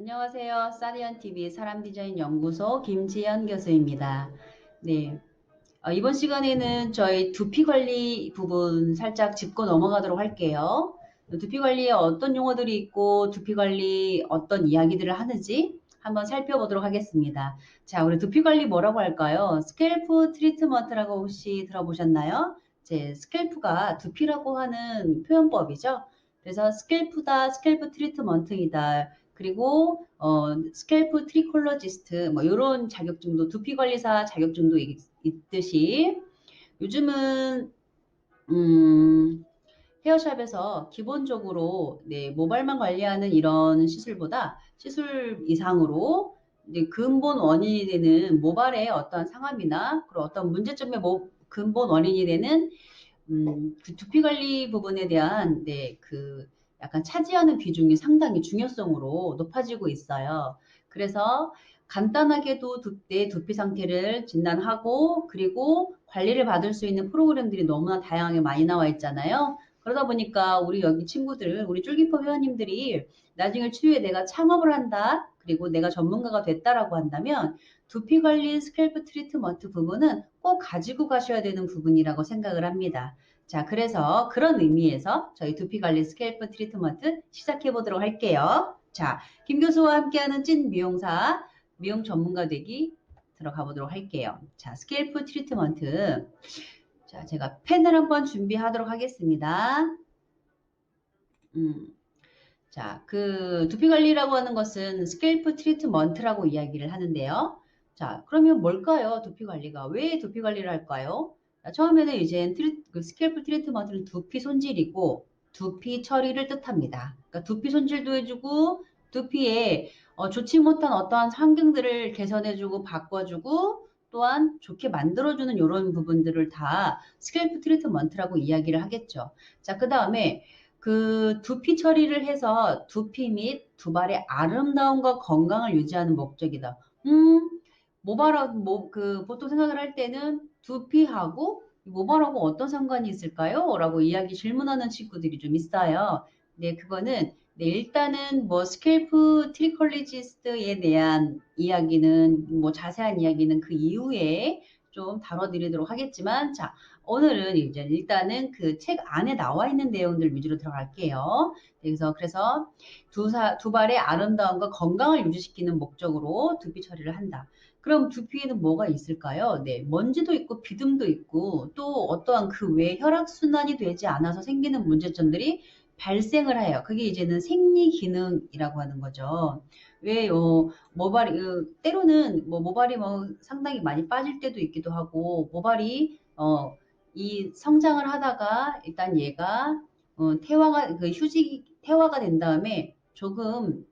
안녕하세요. 사디언TV 사람디자인 연구소 김지연 교수입니다. 네. 이번 시간에는 저희 두피 관리 부분 살짝 짚고 넘어가도록 할게요. 두피 관리에 어떤 용어들이 있고 두피 관리 어떤 이야기들을 하는지 한번 살펴보도록 하겠습니다. 자, 우리 두피 관리 뭐라고 할까요? 스캘프 트리트먼트라고 혹시 들어보셨나요? 스캘프가 두피라고 하는 표현법이죠. 그래서 스캘프다, 스캘프 트리트먼트이다. 그리고 스캘프 트리콜러지스트 뭐 이런 자격증도 두피 관리사 자격증도 있듯이 요즘은 헤어샵에서 기본적으로 모발만 관리하는 이런 시술보다 시술 이상으로 근본 원인이 되는 모발의 어떤 상함이나 그리고 어떤 문제점의 근본 원인이 되는 그 두피 관리 부분에 대한 그 약간 차지하는 비중이 상당히 중요성으로 높아지고 있어요. 그래서 간단하게도 내 두피 상태를 진단하고 그리고 관리를 받을 수 있는 프로그램들이 너무나 다양하게 많이 나와 있잖아요. 그러다 보니까 우리 여기 친구들, 우리 쫄기퍼 회원님들이 나중에 추후에 내가 창업을 한다, 그리고 내가 전문가가 됐다라고 한다면 두피 관리 스캘프 트리트먼트 부분은 꼭 가지고 가셔야 되는 부분이라고 생각을 합니다. 자, 그래서 그런 의미에서 저희 두피 관리 스캘프 트리트먼트 시작해 보도록 할게요. 자, 김 교수와 함께하는 찐 미용사, 미용 전문가 되기 들어가 보도록 할게요. 자, 스캘프 트리트먼트. 자, 제가 펜을 한번 준비하도록 하겠습니다. 자, 그 두피 관리라고 하는 것은 스캘프 트리트먼트라고 이야기를 하는데요. 자, 그러면 뭘까요? 두피 관리가. 왜 두피 관리를 할까요? 자, 처음에는 이제 그 스캘프 트리트먼트는 두피 손질이고 두피 처리를 뜻합니다. 그러니까 두피 손질도 해주고 두피에 좋지 못한 어떠한 환경들을 개선해주고 바꿔주고 또한 좋게 만들어주는 이런 부분들을 다 스캘프 트리트먼트라고 이야기를 하겠죠. 자, 그 다음에 그 두피 처리를 해서 두피 및 두발의 아름다움과 건강을 유지하는 목적이다. 보통 생각을 할 때는 두피하고 모발하고 어떤 상관이 있을까요? 라고 질문하는 친구들이 좀 있어요. 네, 그거는, 일단은 스캘프 트리컬리지스트에 대한 이야기는, 자세한 이야기는 그 이후에 좀 다뤄드리도록 하겠지만, 자, 오늘은 이제 일단은 그 책 안에 나와 있는 내용들 위주로 들어갈게요. 그래서 두발의 아름다움과 건강을 유지시키는 목적으로 두피 처리를 한다. 그럼 두피에는 뭐가 있을까요? 네, 먼지도 있고 비듬도 있고 또 어떠한 그 외에 혈액순환이 되지 않아서 생기는 문제점들이 발생을 해요. 그게 이제는 생리 기능이라고 하는 거죠. 왜요? 때로는 모발이 상당히 많이 빠질 때도 있기도 하고, 모발이, 이 성장을 하다가 일단 얘가 태화가 된 다음에 조금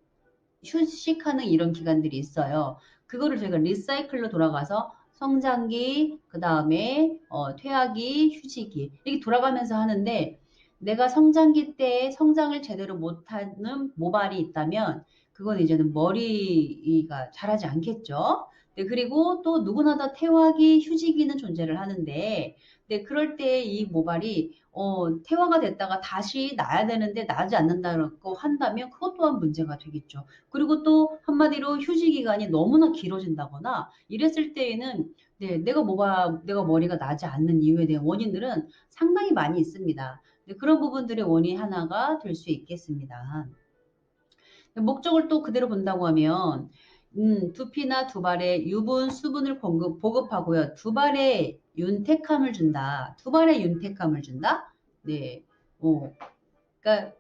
휴식하는 이런 기간들이 있어요. 그거를 저희가 리사이클로 돌아가서 성장기, 그 다음에 퇴화기, 휴식기 이렇게 돌아가면서 하는데 내가 성장기 때 성장을 제대로 못하는 모발이 있다면 그건 이제는 머리가 자라지 않겠죠. 네, 그리고 또 누구나 다 퇴화기, 휴지기는 존재를 하는데, 네, 그럴 때 이 모발이 퇴화가 됐다가 다시 나야 되는데 나지 않는다고 한다면 그것 또한 문제가 되겠죠. 그리고 또 한마디로 휴지 기간이 너무나 길어진다거나 이랬을 때에는 네, 내가 머리가 나지 않는 이유에 대한 원인들은 상당히 많이 있습니다. 네, 그런 부분들의 원인 하나가 될 수 있겠습니다. 목적을 또 그대로 본다고 하면 두피나 두발에 유분, 수분을 보급하고요. 두발에 윤택함을 준다. 두발에 윤택함을 준다. 네. 그러니까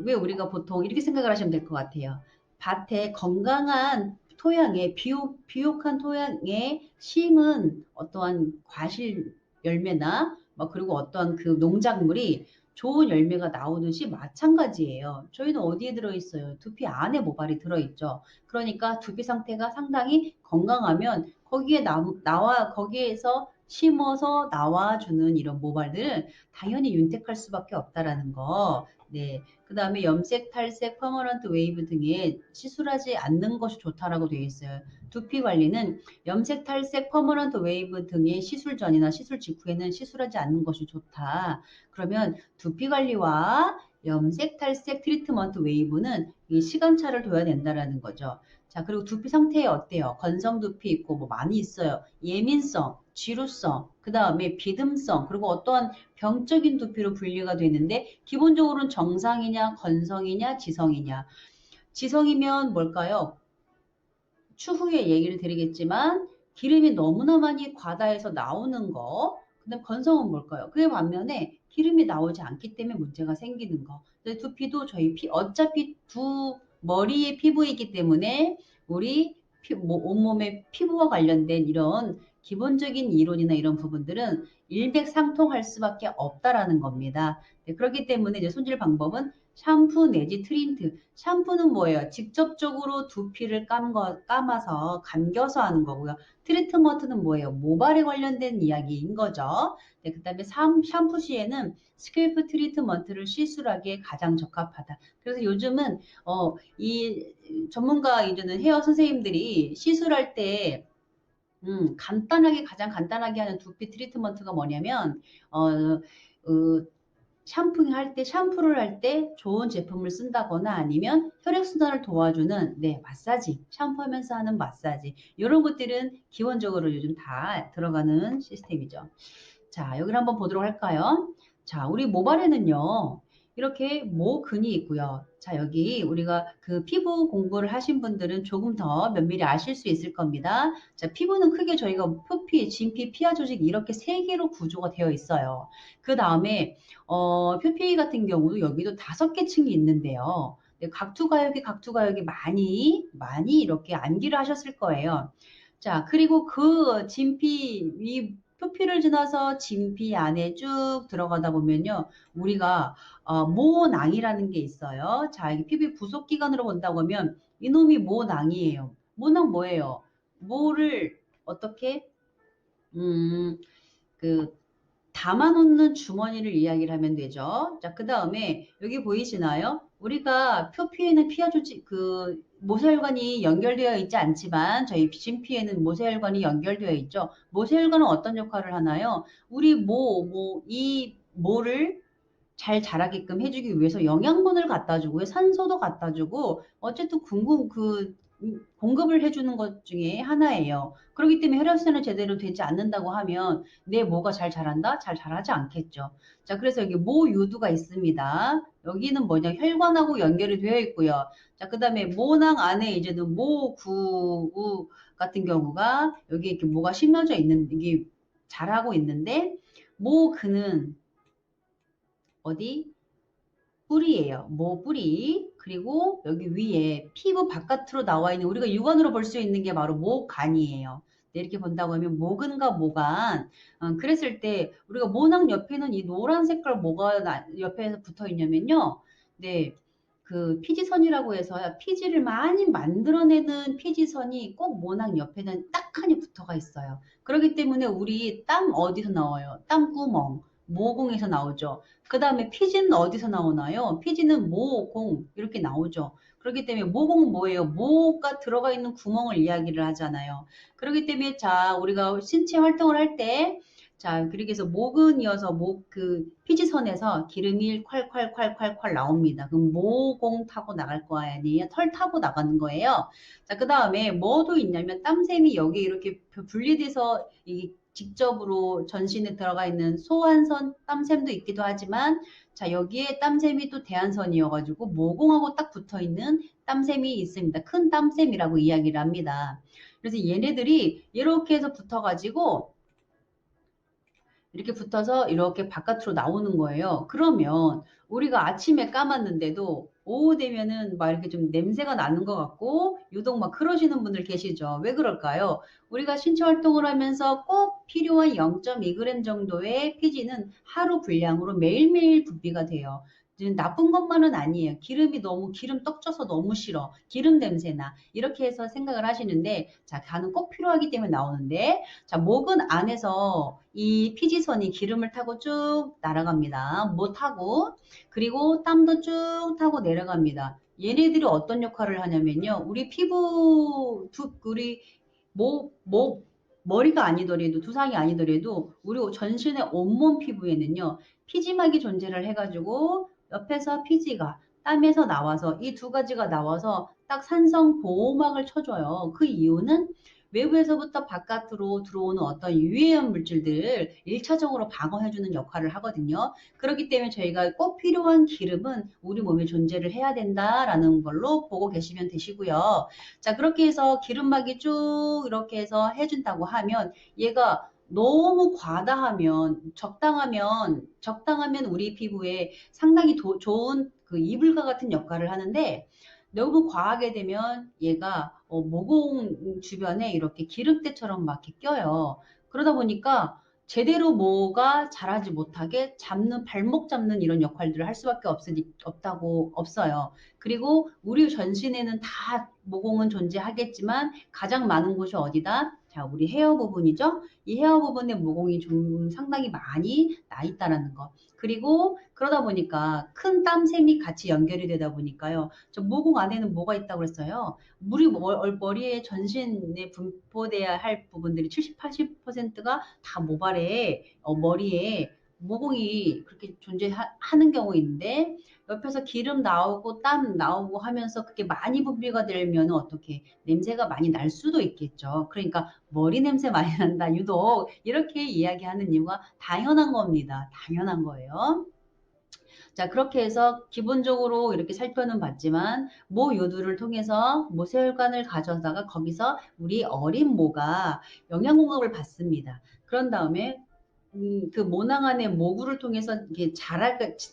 왜 우리가 보통 이렇게 생각을 하시면 될 것 같아요. 밭에 건강한 토양에 비옥한 토양에 심은 어떠한 과실 열매나 그리고 어떠한 그 농작물이 좋은 열매가 나오듯이 마찬가지예요. 저희는 어디에 들어있어요? 두피 안에 모발이 들어있죠. 그러니까 두피 상태가 상당히 건강하면 거기에서 심어서 나와주는 이런 모발들은 당연히 윤택할 수밖에 없다라는 거. 네. 그 다음에 염색, 탈색, 퍼머넌트 웨이브 등에 시술하지 않는 것이 좋다라고 되어 있어요. 두피 관리는 염색, 탈색, 퍼머넌트 웨이브 등의 시술 전이나 시술 직후에는 시술하지 않는 것이 좋다. 그러면 두피 관리와 염색, 탈색, 트리트먼트 웨이브는 이 시간차를 둬야 된다라는 거죠. 자, 그리고 두피 상태 어때요? 건성 두피 있고 뭐 많이 있어요. 예민성, 지루성, 그 다음에 비듬성, 그리고 어떠한 병적인 두피로 분류가 되는데 기본적으로는 정상이냐, 건성이냐, 지성이냐. 지성이면 뭘까요? 추후에 얘기를 드리겠지만 기름이 너무나 많이 과다해서 나오는 거. 그다음 건성은 뭘까요? 그에 반면에 기름이 나오지 않기 때문에 문제가 생기는 거. 근데 두피도 저희 어차피 두 머리의 피부이기 때문에 우리 온몸의 피부와 관련된 이런 기본적인 이론이나 이런 부분들은 일맥상통할 수밖에 없다라는 겁니다. 네, 그렇기 때문에 이제 손질 방법은 샴푸 내지 트린트. 샴푸는 뭐예요? 직접적으로 두피를 감아서 감겨서 하는 거고요. 트리트먼트는 뭐예요? 모발에 관련된 이야기인 거죠. 네, 그 다음에 샴푸 시에는 스캘프 트리트먼트를 시술하기에 가장 적합하다. 그래서 요즘은 이 전문가 이제는 헤어 선생님들이 시술할 때 가장 간단하게 하는 두피 트리트먼트가 뭐냐면, 샴푸를 할 때 좋은 제품을 쓴다거나 아니면 혈액순환을 도와주는, 네, 마사지, 샴푸하면서 하는 마사지. 이런 것들은 기본적으로 요즘 다 들어가는 시스템이죠. 자, 여기를 한번 보도록 할까요? 자, 우리 모발에는요, 이렇게 모근이 있고요. 자, 여기 우리가 그 피부 공부를 하신 분들은 조금 더 면밀히 아실 수 있을 겁니다. 자, 피부는 크게 저희가 표피, 진피, 피하 조직 이렇게 세 개로 구조가 되어 있어요. 그 다음에, 표피 같은 경우도 여기도 5개 층이 있는데요. 네, 각투가역이 많이 이렇게 암기를 하셨을 거예요. 자, 그리고 그 표피를 지나서 진피 안에 쭉 들어가다 보면요. 우리가 모낭이라는 게 있어요. 자, 이게 피부 부속 기관으로 본다고 하면 이놈이 모낭이에요. 모낭 뭐예요? 모를 어떻게 음, 그 담아놓는 주머니를 이야기를 하면 되죠. 자, 그 다음에 여기 보이시나요? 우리가 표피에는 피하 조직, 모세혈관이 연결되어 있지 않지만 저희 진피에는 모세혈관이 연결되어 있죠. 모세혈관은 어떤 역할을 하나요? 우리 이 모를 잘 자라게끔 해주기 위해서 영양분을 갖다 주고 산소도 갖다 주고 어쨌든 공급을 해주는 것 중에 하나예요. 그렇기 때문에 혈액순환이 제대로 되지 않는다고 하면 내 모가 잘 자란다? 잘 자라지 않겠죠. 자, 그래서 여기 모유두가 있습니다. 여기는 뭐냐? 혈관하고 연결이 되어 있고요. 자, 그 다음에 모낭 안에 이제는 모구 같은 경우가 여기 이렇게 모가 심어져 있는, 이게 자라고 있는데 모근은 어디? 뿌리예요. 뿌리. 그리고 여기 위에 피부 바깥으로 나와 있는 우리가 육안으로 볼 수 있는 게 바로 모간이에요. 네, 이렇게 본다고 하면 모근과 모간. 그랬을 때 우리가 모낭 옆에는 이 노란 색깔 뭐가 옆에 붙어 있냐면요. 네. 그 피지선이라고 해서 피지를 많이 만들어내는 피지선이 꼭 모낭 옆에는 딱하니 붙어가 있어요. 그렇기 때문에 우리 땀 어디서 나와요? 땀구멍, 모공에서 나오죠. 그 다음에 피지는 어디서 나오나요? 피지는 모공 이렇게 나오죠. 그렇기 때문에 모공은 뭐예요? 모가 들어가 있는 구멍을 이야기를 하잖아요. 그렇기 때문에 자 우리가 신체 활동을 할 때 자 그렇게 해서 모근이어서 피지선에서 기름이 콸콸콸콸콸 나옵니다. 그럼 모공 타고 나갈 거 아니에요? 털 타고 나가는 거예요. 자 그 다음에 뭐도 있냐면 땀샘이 여기 이렇게 분리돼서 이 직접으로 전신에 들어가 있는 소환선 땀샘도 있기도 하지만 자 여기에 땀샘이 또 대한선이어가지고 모공하고 딱 붙어있는 땀샘이 있습니다. 큰 땀샘이라고 이야기를 합니다. 그래서 얘네들이 이렇게 해서 붙어가지고 이렇게 붙어서 이렇게 바깥으로 나오는 거예요. 그러면 우리가 아침에 감았는데도 오후 되면은 막 이렇게 좀 냄새가 나는 것 같고 유독 막 그러시는 분들 계시죠. 왜 그럴까요? 우리가 신체 활동을 하면서 꼭 필요한 0.2g 정도의 피지는 하루 분량으로 매일매일 분비가 돼요. 나쁜 것만은 아니에요. 기름이 너무 기름 떡져서 너무 싫어. 기름 냄새나. 이렇게 해서 생각을 하시는데 자, 간은 꼭 필요하기 때문에 나오는데 자, 목은 안에서 이 피지선이 기름을 타고 쭉 날아갑니다. 못 타고 그리고 땀도 쭉 타고 내려갑니다. 얘네들이 어떤 역할을 하냐면요. 우리 피부 우리 머리가 아니더라도 두상이 아니더라도 우리 전신의 온몸 피부에는요. 피지막이 존재를 해가지고 옆에서 피지가 땀에서 나와서 이 두 가지가 나와서 딱 산성 보호막을 쳐줘요. 그 이유는 외부에서부터 바깥으로 들어오는 어떤 유해한 물질들을 1차적으로 방어해주는 역할을 하거든요. 그렇기 때문에 저희가 꼭 필요한 기름은 우리 몸에 존재를 해야 된다라는 걸로 보고 계시면 되시고요. 자, 그렇게 해서 기름막이 쭉 이렇게 해서 해준다고 하면 얘가 너무 과다하면 적당하면 우리 피부에 상당히 좋은 그 이불과 같은 역할을 하는데 너무 과하게 되면 얘가 모공 주변에 이렇게 기름때처럼 막 이렇게 껴요. 그러다 보니까 제대로 뭐가 자라지 못하게 발목 잡는 이런 역할들을 할 수밖에 없어요. 그리고 우리 전신에는 다 모공은 존재하겠지만 가장 많은 곳이 어디다? 자, 우리 헤어 부분이죠. 이 헤어 부분에 모공이 좀 상당히 많이 나 있다라는 거. 그리고 그러다 보니까 큰 땀샘이 같이 연결이 되다 보니까요. 저 모공 안에는 뭐가 있다고 그랬어요? 물이 머리에 전신에 분포돼야 할 부분들이 70, 80%가 다 모발에 머리에 모공이 그렇게 존재하는 경우인데 옆에서 기름 나오고 땀 나오고 하면서 그게 많이 분비가 되면 어떻게 냄새가 많이 날 수도 있겠죠. 그러니까 머리 냄새 많이 난다 유독 이렇게 이야기하는 이유가 당연한 겁니다. 당연한 거예요. 자, 그렇게 해서 기본적으로 이렇게 살펴는 봤지만 모 요도를 통해서 모세혈관을 가져다가 거기서 우리 어린 모가 영양공급을 받습니다. 그런 다음에 그 모낭 안에 모구를 통해서 이게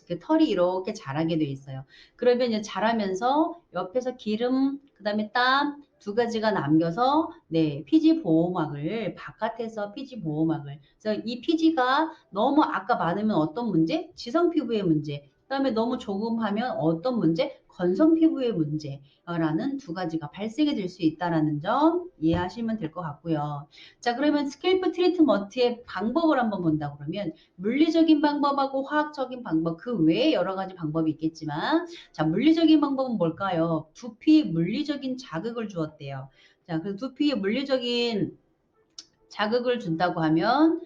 그 털이 이렇게 자라게 돼 있어요. 그러면 이제 자라면서 옆에서 기름, 그 다음에 땀 두 가지가 남겨서 네 피지 보호막을 바깥에서 피지 보호막을 그래서 이 피지가 너무 아까 많으면 어떤 문제? 지성 피부의 문제. 그다음에 너무 조금 하면 어떤 문제? 건성 피부의 문제라는 두 가지가 발생이 될 수 있다라는 점 이해하시면 될 것 같고요. 자, 그러면 스캘프 트리트먼트의 방법을 한번 본다 그러면 물리적인 방법하고 화학적인 방법 그 외에 여러 가지 방법이 있겠지만 자, 물리적인 방법은 뭘까요? 두피 물리적인 자극을 주었대요. 자, 그 두피에 물리적인 자극을 준다고 하면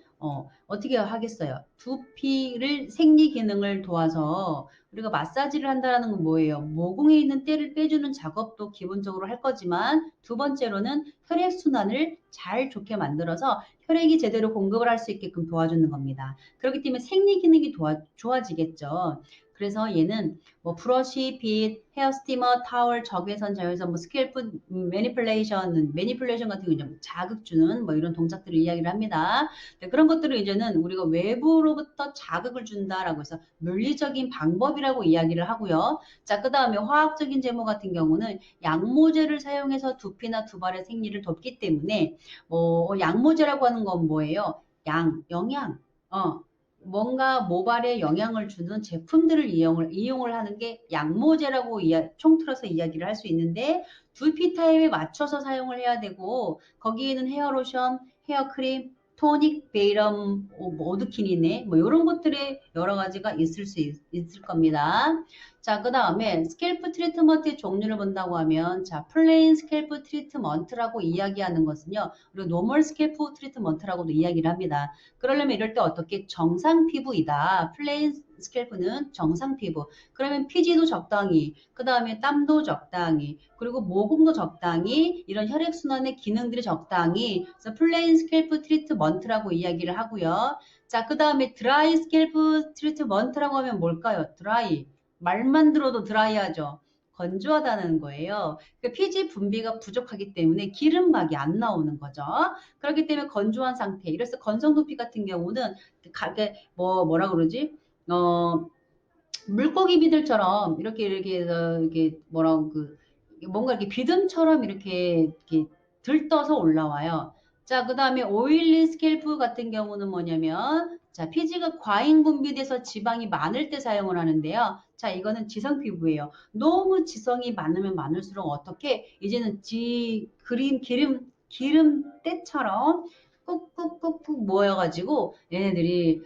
어떻게 하겠어요? 두피를 생리 기능을 도와서 우리가 마사지를 한다는 건 뭐예요? 모공에 있는 때를 빼주는 작업도 기본적으로 할 거지만 두 번째로는 혈액순환을 잘 좋게 만들어서 혈액이 제대로 공급을 할 수 있게끔 도와주는 겁니다. 그렇기 때문에 생리 기능이 좋아지겠죠. 그래서 얘는 뭐 브러쉬, 빗, 헤어 스티머, 타월, 적외선, 자외선, 뭐 스캘프 매니플레이션 같은 거 이제 자극 주는 뭐 이런 동작들을 이야기를 합니다. 네, 그런 것들을 이제는 우리가 외부로부터 자극을 준다라고 해서 물리적인 방법이라고 이야기를 하고요. 자, 그 다음에 화학적인 제모 같은 경우는 양모제를 사용해서 두피나 두발의 생리를 돕기 때문에 뭐 양모제라고 하는 건 뭐예요? 영양, 뭔가 모발에 영향을 주는 제품들을 이용을 하는 게 양모제라고 총틀어서 이야기를 할 수 있는데 두피 타입에 맞춰서 사용을 해야 되고 거기에는 헤어로션, 헤어크림, 토닉, 베이럼, 오드킨이네 뭐 이런 것들의 여러 가지가 있을 겁니다. 자, 그 다음에 스캘프 트리트먼트의 종류를 본다고 하면 자, 플레인 스캘프 트리트먼트라고 이야기하는 것은요. 그리고 노멀 스캘프 트리트먼트라고도 이야기를 합니다. 그러려면 이럴 때 어떻게 정상 피부이다. 플레인 스캘프는 정상 피부. 그러면 피지도 적당히, 그 다음에 땀도 적당히, 그리고 모공도 적당히, 이런 혈액순환의 기능들이 적당히, 그래서 플레인 스캘프 트리트먼트라고 이야기를 하고요. 자, 그 다음에 드라이 스캘프 트리트먼트라고 하면 뭘까요? 드라이. 말만 들어도 드라이하죠. 건조하다는 거예요. 그 피지 분비가 부족하기 때문에 기름막이 안 나오는 거죠. 그렇기 때문에 건조한 상태. 이래서 건성두피 같은 경우는 뭐라 그러지? 물고기 비들처럼 이렇게 해서 이렇게 뭔가 이렇게 비듬처럼 이렇게 들떠서 올라와요. 자, 그 다음에 오일리 스캘프 같은 경우는 뭐냐면, 자, 피지가 과잉 분비돼서 지방이 많을 때 사용을 하는데요. 자, 이거는 지성 피부예요. 너무 지성이 많으면 많을수록 어떻게, 이제는 기름때처럼 꾹꾹꾹꾹 모여가지고, 얘네들이,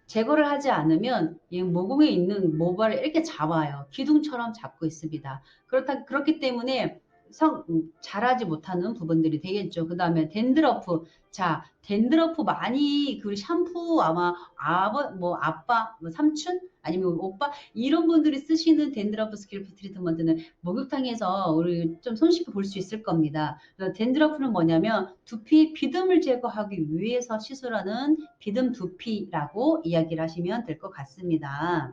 제거를 하지 않으면 이 모공에 있는 모발을 이렇게 잡아요. 기둥처럼 잡고 있습니다. 그렇기 때문에 잘하지 못하는 부분들이 되겠죠. 그 다음에 댄드러프. 자, 댄드러프 많이 그 샴푸 아마 아빠, 뭐 삼촌 아니면 오빠 이런 분들이 쓰시는 댄드러프 스킬프 트리트먼트는 목욕탕에서 우리 좀 손쉽게 볼 수 있을 겁니다. 그래서 댄드러프는 뭐냐면 두피 비듬을 제거하기 위해서 시술하는 비듬 두피라고 이야기를 하시면 될 것 같습니다.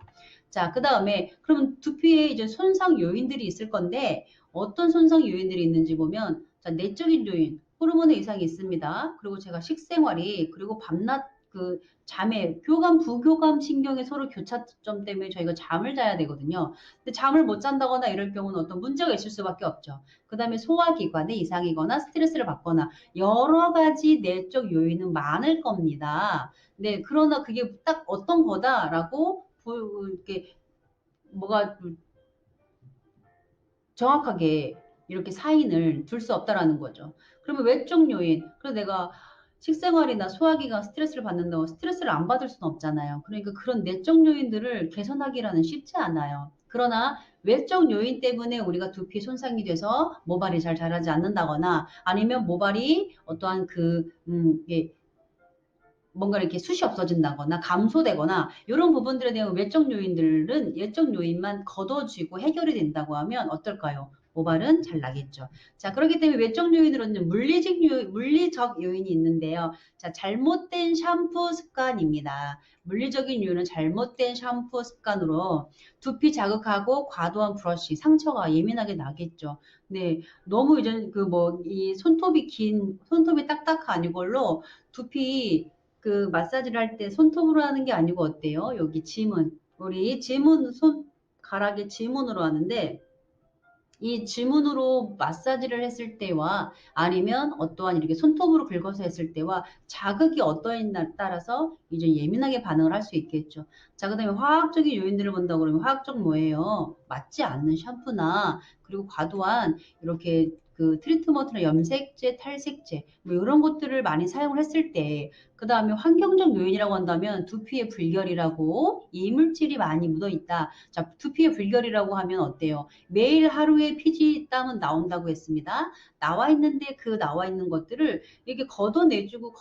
자, 그 다음에 그러면 두피에 이제 손상 요인들이 있을 건데 어떤 손상 요인들이 있는지 보면 자, 내적인 요인, 호르몬의 이상이 있습니다. 그리고 제가 식생활이 그리고 밤낮 그 잠에 교감 부교감 신경의 서로 교차점 때문에 저희가 잠을 자야 되거든요. 근데 잠을 못 잔다거나 이럴 경우는 어떤 문제가 있을 수밖에 없죠. 그 다음에 소화기관에 이상이거나 스트레스를 받거나 여러 가지 내적 요인은 많을 겁니다. 네, 그러나 그게 딱 어떤 거다라고 이렇게 뭐가 정확하게 이렇게 사인을 둘 수 없다라는 거죠. 그러면 외적 요인, 그래서 내가 식생활이나 소화기가 스트레스를 받는다고 스트레스를 안 받을 수는 없잖아요. 그러니까 그런 내적 요인들을 개선하기라는 쉽지 않아요. 그러나 외적 요인 때문에 우리가 두피 손상이 돼서 모발이 잘 자라지 않는다거나 아니면 모발이 어떠한 이게 뭔가 이렇게 숱이 없어진다거나 감소되거나 이런 부분들에 대한 외적 요인들은 예적 요인만 걷어지고 해결이 된다고 하면 어떨까요? 모발은 잘 나겠죠. 자, 그렇기 때문에 외적 요인으로는 물리적 요인이 있는데요. 자, 잘못된 샴푸 습관입니다. 물리적인 요인은 잘못된 샴푸 습관으로 두피 자극하고 과도한 브러쉬, 상처가 예민하게 나겠죠. 네, 너무 이제 이 손톱이 딱딱한 이걸로 두피 마사지를 할 때 손톱으로 하는 게 아니고 어때요? 여기 지문. 우리 지문, 손가락에 지문으로 하는데, 이 지문으로 마사지를 했을 때와 아니면 어떠한 이렇게 손톱으로 긁어서 했을 때와 자극이 어떠했냐에 따라서 이제 예민하게 반응을 할 수 있겠죠. 자, 그 다음에 화학적인 요인들을 본다고 그러면 화학적 뭐예요? 맞지 않는 샴푸나 그리고 과도한 이렇게 트리트먼트나 염색제, 탈색제 뭐 이런 것들을 많이 사용을 했을 때 그 다음에 환경적 요인이라고 한다면 두피에 불결이라고 이물질이 많이 묻어 있다. 자, 두피에 불결이라고 하면 어때요? 매일 하루에 피지 땀은 나온다고 했습니다. 나와 있는 것들을 이렇게 걷어내주고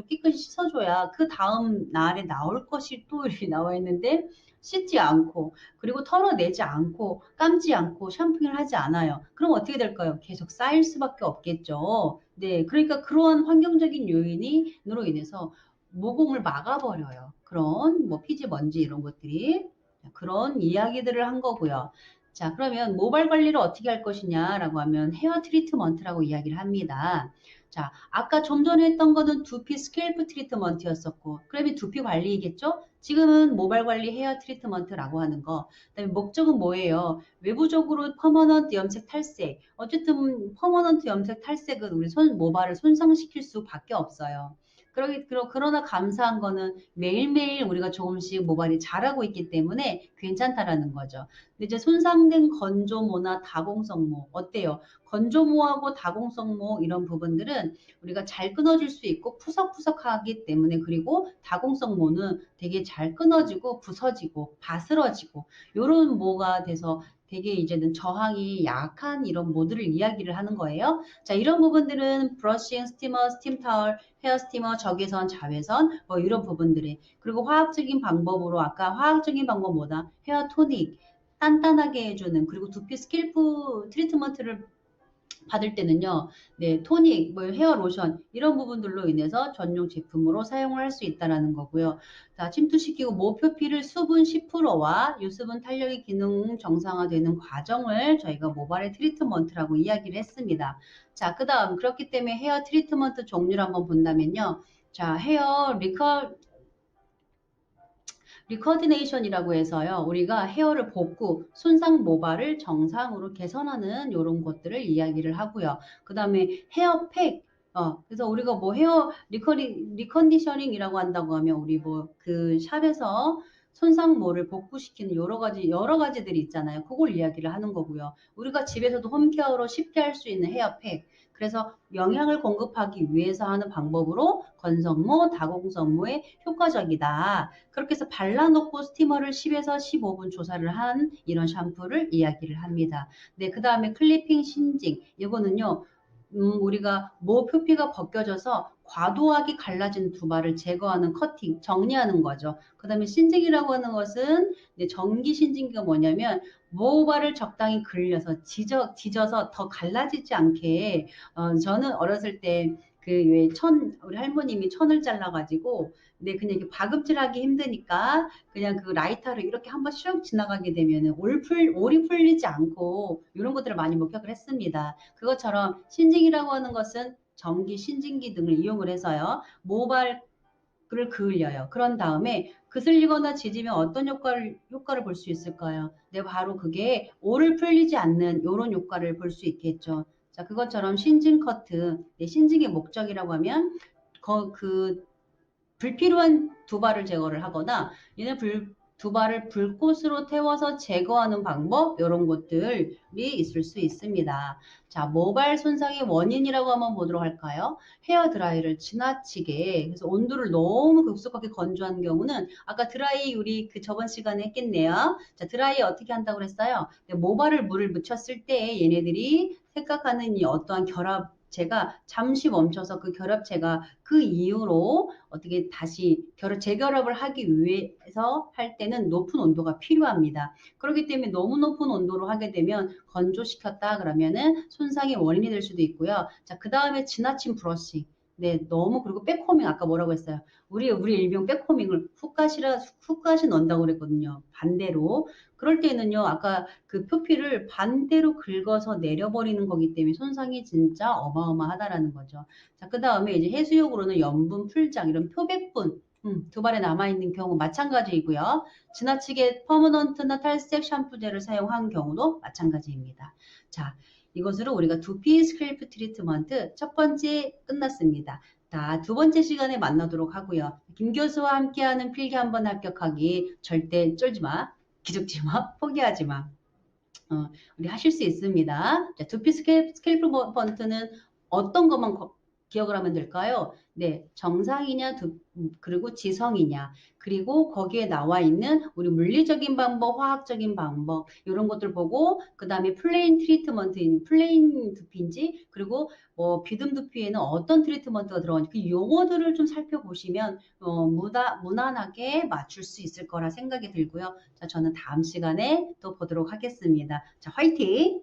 깨끗이 씻어줘야 그 다음 날에 나올 것이 또 이렇게 나와 있는데 씻지 않고 그리고 털어내지 않고 감지 않고 샴푸를 하지 않아요. 그럼 어떻게 될까요? 계속 쌓일 수밖에 없겠죠. 네, 그러니까 그러한 환경적인 요인으로 인해서 모공을 막아버려요. 그런 뭐 피지 먼지 이런 것들이 그런 이야기들을 한 거고요. 자, 그러면 모발 관리를 어떻게 할 것이냐라고 하면 헤어 트리트먼트라고 이야기를 합니다. 자, 아까 좀 전에 했던 거는 두피 스캘프 트리트먼트였었고, 그러면 두피 관리이겠죠? 지금은 모발 관리 헤어 트리트먼트라고 하는 거. 그다음에 목적은 뭐예요? 외부적으로 퍼머넌트 염색 탈색. 어쨌든 퍼머넌트 염색 탈색은 우리 모발을 손상시킬 수밖에 없어요. 그러나 감사한 거는 매일매일 우리가 조금씩 모발이 자라고 있기 때문에 괜찮다라는 거죠. 근데 이제 손상된 건조모나 다공성모 어때요? 건조모하고 다공성모 이런 부분들은 우리가 잘 끊어질 수 있고 푸석푸석하기 때문에 그리고 다공성모는 되게 잘 끊어지고 부서지고 바스러지고 이런 모가 돼서 되게 이제는 저항이 약한 이런 모드를 이야기를 하는 거예요. 자, 이런 부분들은 브러싱, 스티머, 스팀타월, 헤어 스티머, 적외선, 자외선 뭐 이런 부분들이 그리고 화학적인 방법으로 아까 화학적인 방법보다 헤어 토닉 단단하게 해주는 그리고 두피 스킬프 트리트먼트를 받을 때는요, 네, 토닉, 뭐 헤어 로션 이런 부분들로 인해서 전용 제품으로 사용을 할 수 있다라는 거고요. 자, 침투시키고 모표피를 수분 10%와 유수분 탄력의 기능 정상화되는 과정을 저희가 모발의 트리트먼트라고 이야기를 했습니다. 자, 그다음 그렇기 때문에 헤어 트리트먼트 종류를 한번 본다면요. 자, 리커디네이션이라고 해서요. 우리가 헤어를 복구, 손상 모발을 정상으로 개선하는 이런 것들을 이야기를 하고요. 그 다음에 헤어팩, 그래서 우리가 뭐 헤어 리컨디셔닝이라고 한다고 하면 우리 뭐 그 샵에서 손상모를 복구시키는 여러 가지들이 있잖아요. 그걸 이야기를 하는 거고요. 우리가 집에서도 홈케어로 쉽게 할 수 있는 헤어팩. 그래서 영양을 공급하기 위해서 하는 방법으로 건성모, 다공성모에 효과적이다. 그렇게 해서 발라놓고 스티머를 10에서 15분 조사를 한 이런 샴푸를 이야기를 합니다. 네, 그 다음에 클리핑 신징. 이거는요. 우리가 모 표피가 벗겨져서 과도하게 갈라진 두발을 제거하는 커팅, 정리하는 거죠. 그 다음에 신징이라고 하는 것은 전기 신징기가 뭐냐면 모발을 적당히 그을려서 지져서 더 갈라지지 않게 저는 어렸을 때 그 왜 우리 할머님이 천을 잘라가지고 그냥 이렇게 박음질하기 힘드니까 그냥 그 라이터로 이렇게 한번 슉 지나가게 되면은 올이 풀리지 않고 이런 것들을 많이 목격을 했습니다. 그것처럼 신징이라고 하는 것은 전기 신진기 등을 이용을 해서요. 모발을 그을려요. 그런 다음에 그슬리거나 지지면 어떤 효과를 볼 수 있을까요? 네, 바로 그게 오를 풀리지 않는 이런 효과를 볼 수 있겠죠. 자, 그것처럼 신진 커트, 네, 신진의 목적이라고 하면 그 불필요한 두발을 제거를 하거나 얘는 두발을 불꽃으로 태워서 제거하는 방법 이런 것들이 있을 수 있습니다. 자, 모발 손상의 원인이라고 한번 보도록 할까요? 헤어 드라이를 지나치게 그래서 온도를 너무 급속하게 건조한 경우는 아까 드라이 우리 그 저번 시간에 했겠네요. 자, 드라이 어떻게 한다고 그랬어요? 모발을 물을 묻혔을 때 얘네들이 생각하는 이 어떠한 결합체가 잠시 멈춰서 그 결합체가 그 이후로 어떻게 다시 재결합을 하기 위해서 할 때는 높은 온도가 필요합니다. 그렇기 때문에 너무 높은 온도로 하게 되면 건조시켰다 그러면은 손상의 원인이 될 수도 있고요. 자, 그 다음에 지나친 브러싱. 네, 너무 그리고 백코밍 아까 뭐라고 했어요? 우리 일명 백코밍을 훅가시 넣는다고 그랬거든요. 반대로. 그럴 때는요, 아까 그 표피를 반대로 긁어서 내려버리는 거기 때문에 손상이 진짜 어마어마하다라는 거죠. 자, 그 다음에 이제 해수욕으로는 염분, 풀장, 이런 표백분, 두발에 남아있는 경우 마찬가지이고요. 지나치게 퍼머넌트나 탈색 샴푸제를 사용한 경우도 마찬가지입니다. 자, 이것으로 우리가 두피 스크래프 트리트먼트 첫 번째 끝났습니다. 자, 두 번째 시간에 만나도록 하고요. 김 교수와 함께하는 필기 한번 합격하기 절대 쫄지 마, 기죽지 마, 포기하지 마. 우리 하실 수 있습니다. 자, 두피 스캘프 번트는 어떤 것만 기억을 하면 될까요? 네, 정상이냐, 그리고 지성이냐, 그리고 거기에 나와 있는 우리 물리적인 방법, 화학적인 방법, 이런 것들 보고, 그 다음에 플레인 두피인지, 그리고 뭐 비듬 두피에는 어떤 트리트먼트가 들어가는지, 그 용어들을 좀 살펴보시면, 무난하게 맞출 수 있을 거라 생각이 들고요. 자, 저는 다음 시간에 또 보도록 하겠습니다. 자, 화이팅!